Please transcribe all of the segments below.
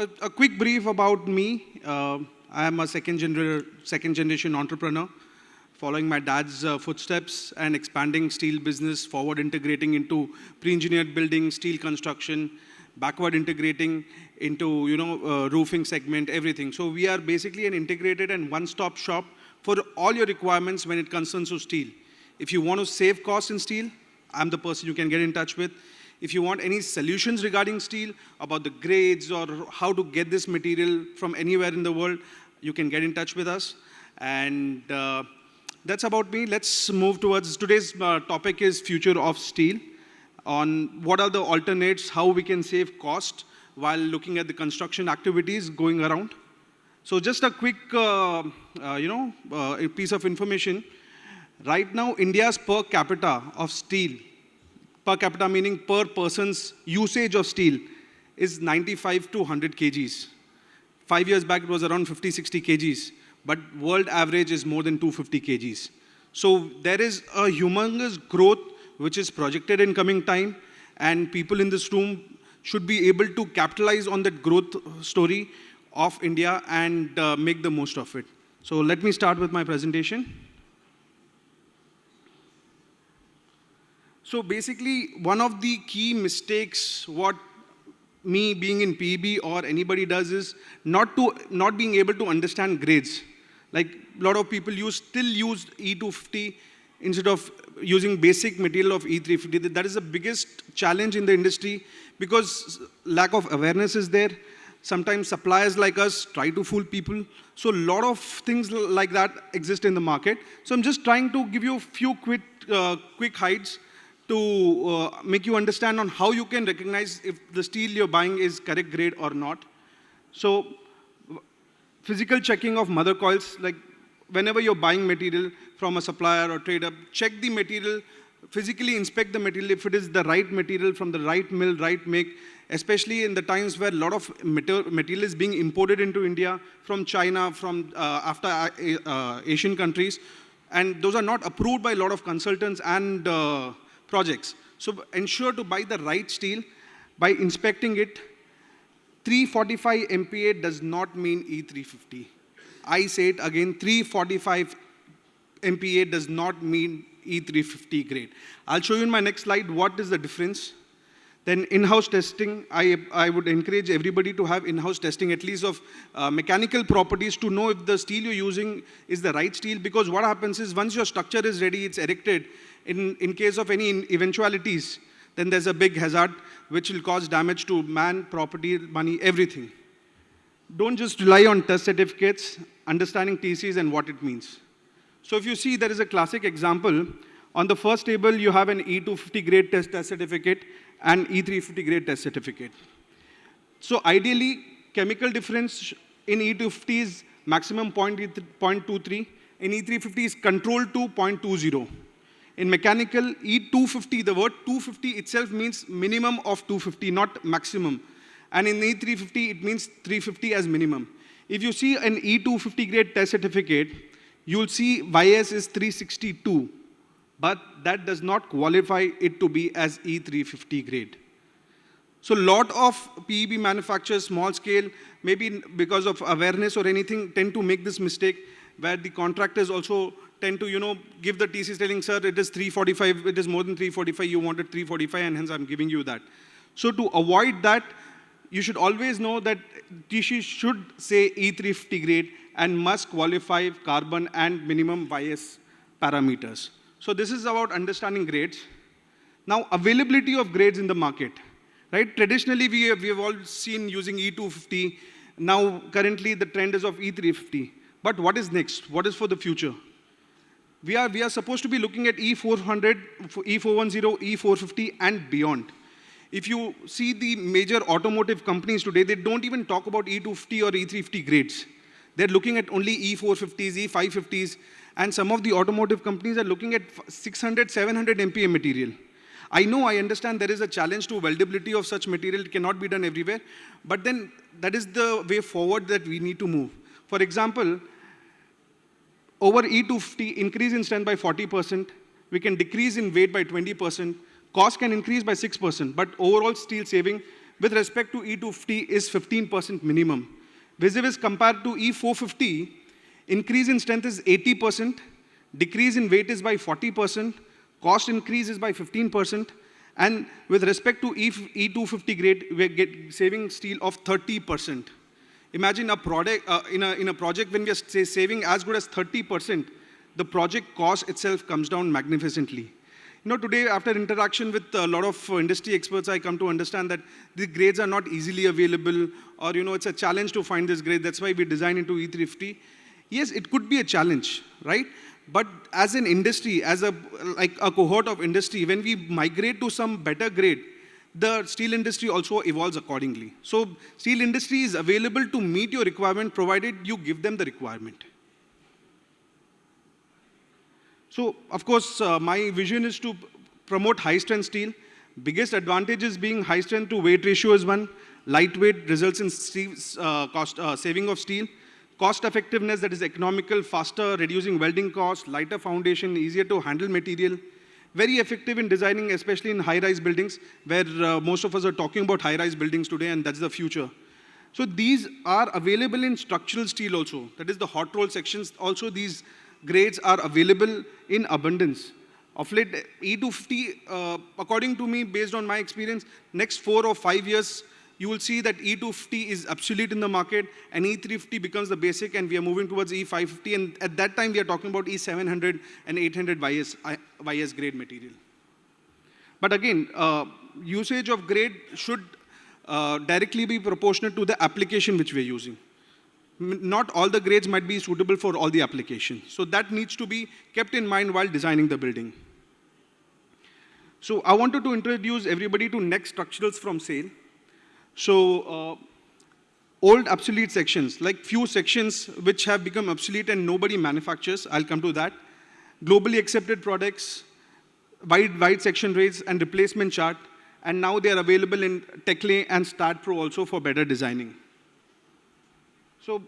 a quick brief about me. I am a second generation entrepreneur, following my dad's footsteps and expanding steel business, forward integrating into pre-engineered building, steel construction, backward integrating into roofing segment, everything. So we are basically an integrated and one-stop shop for all your requirements when it concerns to steel. If you want to save costs in steel, I'm the person you can get in touch with. If you want any solutions regarding steel, about the grades or how to get this material from anywhere in the world, you can get in touch with us. And that's about me. Let's move towards today's topic is future of steel, on what are the alternates, how we can save cost while looking at the construction activities going around. So just a quick a piece of information. Right now, India's per capita of steel, per capita meaning per person's usage of steel, is 95 to 100 kgs. 5 years back, it was around 50, 60 kgs, but world average is more than 250 kgs. So there is a humongous growth which is projected in coming time, and people in this room should be able to capitalize on that growth story of India and make the most of it. So let me start with my presentation. So basically, one of the key mistakes what me being in PEB or anybody does is not being able to understand grades. Like a lot of people still use E250 instead of using basic material of E350. That is the biggest challenge in the industry because lack of awareness is there. Sometimes suppliers like us try to fool people. So a lot of things like that exist in the market. So I'm just trying to give you a few quick highlights to make you understand on how you can recognize if the steel you're buying is correct grade or not. So physical checking of mother coils, like whenever you're buying material from a supplier or trader, check the material, physically inspect the material if it is the right material from the right mill, right make, especially in the times where a lot of material is being imported into India from China, from Asian countries, and those are not approved by a lot of consultants and projects. So ensure to buy the right steel by inspecting it. 345 MPa does not mean E350. I say it again, 345 MPa does not mean E350 grade. I'll show you in my next slide what is the difference. Then in-house testing, I would encourage everybody to have in-house testing at least of mechanical properties to know if the steel you're using is the right steel, because what happens is once your structure is ready, it's erected, in case of any eventualities, then there's a big hazard which will cause damage to man, property, money, everything. Don't just rely on test certificates, understanding TCs and what it means. So if you see, there is a classic example. On the first table, you have an E250 grade test certificate and E350 grade test certificate. So ideally, chemical difference in E250 is maximum 0.23. In E350 is controlled to 0.20. In mechanical, E250, the word 250 itself means minimum of 250, not maximum. And in E350, it means 350 as minimum. If you see an E250 grade test certificate, you'll see YS is 362, but that does not qualify it to be as E350 grade. So a lot of PEB manufacturers, small scale, maybe because of awareness or anything, tend to make this mistake where the contractors also tend to, give the TCs telling, sir, it is 345, it is more than 345, you wanted 345, and hence I'm giving you that. So to avoid that, you should always know that TC should say E350 grade and must qualify carbon and minimum YS parameters. So this is about understanding grades. Now, availability of grades in the market, right? Traditionally, we have all seen using E250. Now, currently, the trend is of E350. But what is next? What is for the future? We are supposed to be looking at E400, E410, E450, and beyond. If you see the major automotive companies today, they don't even talk about E250 or E350 grades. They're looking at only E450s, E550s, and some of the automotive companies are looking at 600, 700 MPa material. I understand there is a challenge to weldability of such material. It cannot be done everywhere. But then that is the way forward that we need to move. For example, over E250, increase in strength by 40%. We can decrease in weight by 20%. Cost can increase by 6%. But overall steel saving with respect to E250 is 15% minimum. Vis-a-vis compared to E450, increase in strength is 80%, decrease in weight is by 40%, cost increase is by 15%, and with respect to E250 grade, we saving steel of 30%. Imagine a product in a project when we are saving as good as 30%, the project cost itself comes down magnificently. Today after interaction with a lot of industry experts, I come to understand that the grades are not easily available, or it's a challenge to find this grade. That's why we design into E350. Yes, it could be a challenge, right? But as an industry, as a cohort of industry, when we migrate to some better grade, the steel industry also evolves accordingly. So steel industry is available to meet your requirement provided you give them the requirement. So, of course, my vision is to promote high-strength steel. Biggest advantage is being high-strength to weight ratio is one. Lightweight results in saving of steel. Cost effectiveness, that is economical, faster, reducing welding costs, lighter foundation, easier to handle material. Very effective in designing, especially in high-rise buildings, where most of us are talking about high-rise buildings today, and that's the future. So these are available in structural steel also. That is the hot roll sections. Also, these grades are available in abundance. Of late, E250, according to me, based on my experience, next 4 or 5 years, you will see that E250 is obsolete in the market, and E350 becomes the basic, and we are moving towards E550, and at that time, we are talking about E700 and 800 YS grade material. But again, usage of grade should directly be proportionate to the application which we are using. Not all the grades might be suitable for all the applications. So that needs to be kept in mind while designing the building. So I wanted to introduce everybody to next structurals from SAIL. So old obsolete sections, like few sections which have become obsolete and nobody manufactures, I'll come to that. Globally accepted products, wide section rates and replacement chart, and now they are available in TechLay and StatPro also for better designing. So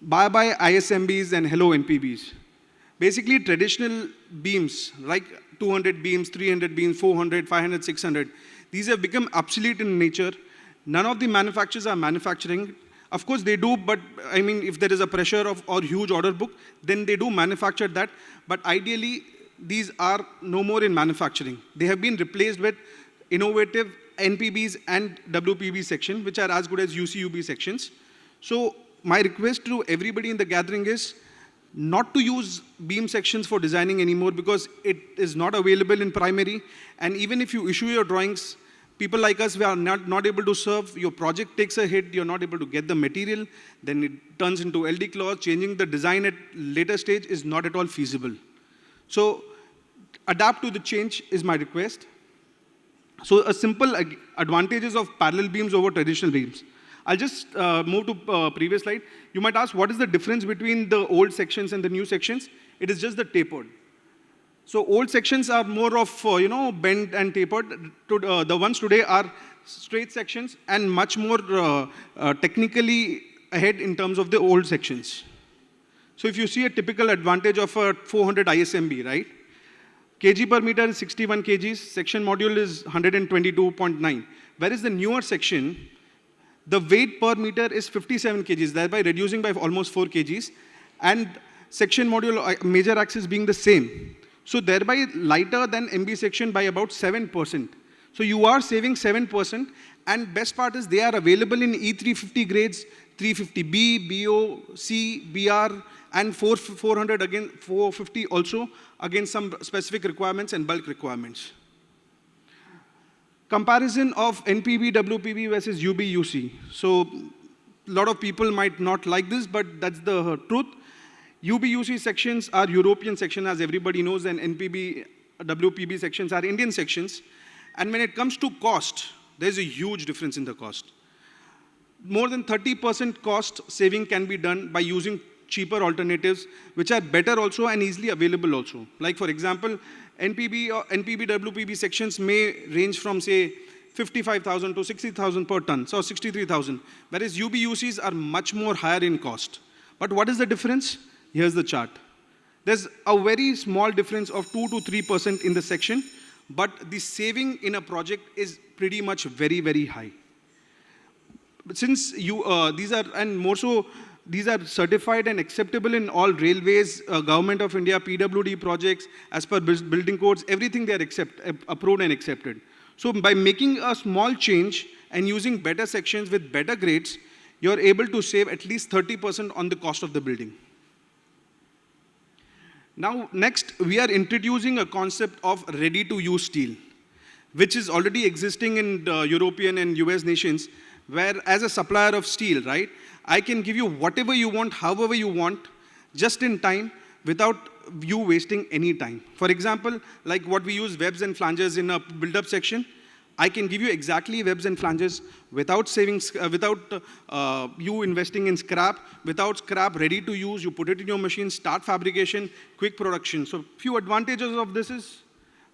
bye-bye ISMBs and hello NPBs. Basically traditional beams, like 200 beams, 300 beams, 400, 500, 600, these have become obsolete in nature. None of the manufacturers are manufacturing. Of course they do, but I mean, if there is a pressure or huge order book, then they do manufacture that. But ideally, these are no more in manufacturing. They have been replaced with innovative NPBs and WPB section, which are as good as UCUB sections. So my request to everybody in the gathering is not to use beam sections for designing anymore, because it is not available in primary. And even if you issue your drawings, people like us, we are not able to serve. Your project takes a hit, you're not able to get the material, then it turns into LD clause. Changing the design at later stage is not at all feasible. So adapt to the change is my request. So a simple advantages of parallel beams over traditional beams. I'll just move to previous slide. You might ask, what is the difference between the old sections and the new sections? It is just the tapered. So old sections are more of, bent and tapered. The ones today are straight sections and much more technically ahead in terms of the old sections. So if you see a typical advantage of a 400 ISMB, right? kg per meter is 61 kgs, section module is 122.9. Whereas the newer section, the weight per meter is 57 kgs, thereby reducing by almost 4 kgs, and section module major axis being the same. So thereby lighter than MB section by about 7%. So you are saving 7%, and best part is they are available in E350 grades, 350B, BO, C, BR, and 400 again, 450 also, against some specific requirements and bulk requirements. Comparison of NPB, WPB versus UB, UC. So a lot of people might not like this, but that's the truth. UB, UC sections are European section, as everybody knows, and NPB, WPB sections are Indian sections. And when it comes to cost, there's a huge difference in the cost. More than 30% cost saving can be done by using cheaper alternatives, which are better also and easily available also. Like for example, NPB or NPB, WPB sections may range from say 55,000 to 60,000 per ton, so 63,000. Whereas UB, UCs are much more higher in cost. But what is the difference? Here's the chart. There's a very small difference of 2 to 3% in the section, but the saving in a project is pretty much very, very high. since you, these are, and more so, these are certified and acceptable in all railways, Government of India, PWD projects, as per building codes, everything they are approved and accepted. So by making a small change and using better sections with better grades, you're able to save at least 30% on the cost of the building. Now, next, we are introducing a concept of ready-to-use steel, which is already existing in European and US nations, where as a supplier of steel, right, I can give you whatever you want, however you want, just in time, without you wasting any time. For example, like what we use webs and flanges in a build-up section, I can give you exactly webs and flanges without savings, without you investing in scrap, without scrap, ready to use, you put it in your machine, start fabrication, quick production. So few advantages of this is,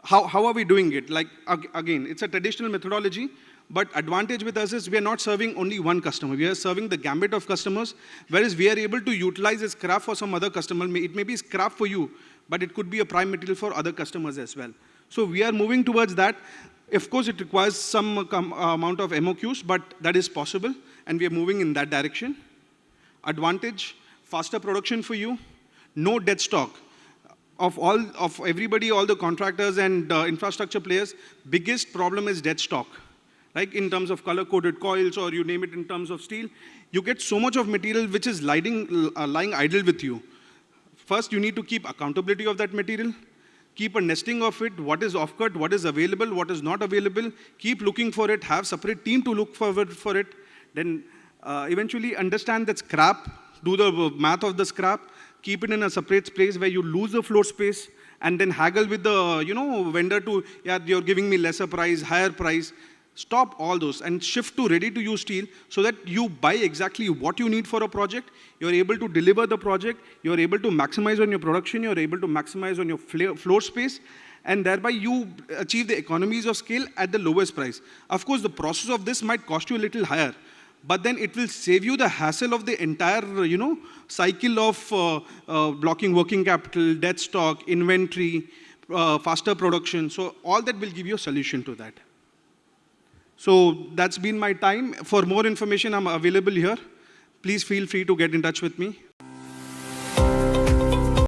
how are we doing it? Like, again, it's a traditional methodology, but advantage with us is we are not serving only one customer. We are serving the gambit of customers, whereas we are able to utilize a scrap for some other customer. It may be scrap for you, but it could be a prime material for other customers as well. So we are moving towards that. Of course, it requires some amount of MOQs, but that is possible, and we are moving in that direction. Advantage, faster production for you, no dead stock. Of everybody, all the contractors and infrastructure players, biggest problem is dead stock. Like in terms of color-coded coils, or you name it in terms of steel, you get so much of material which is lying idle with you. First, you need to keep accountability of that material. Keep a nesting of it, what is off-cut, what is available, what is not available. Keep looking for it, have separate team to look forward for it. Then eventually understand that scrap, do the math of the scrap, keep it in a separate place where you lose the floor space, and then haggle with the vendor to, yeah, you're giving me lesser price, higher price. Stop all those and shift to ready-to-use steel so that you buy exactly what you need for a project. You're able to deliver the project. You're able to maximize on your production. You're able to maximize on your floor space. And thereby you achieve the economies of scale at the lowest price. Of course, the process of this might cost you a little higher, but then it will save you the hassle of the entire cycle of blocking working capital, dead stock, inventory, faster production. So all that will give you a solution to that. So that's been my time. For more information, I'm available here. Please feel free to get in touch with me.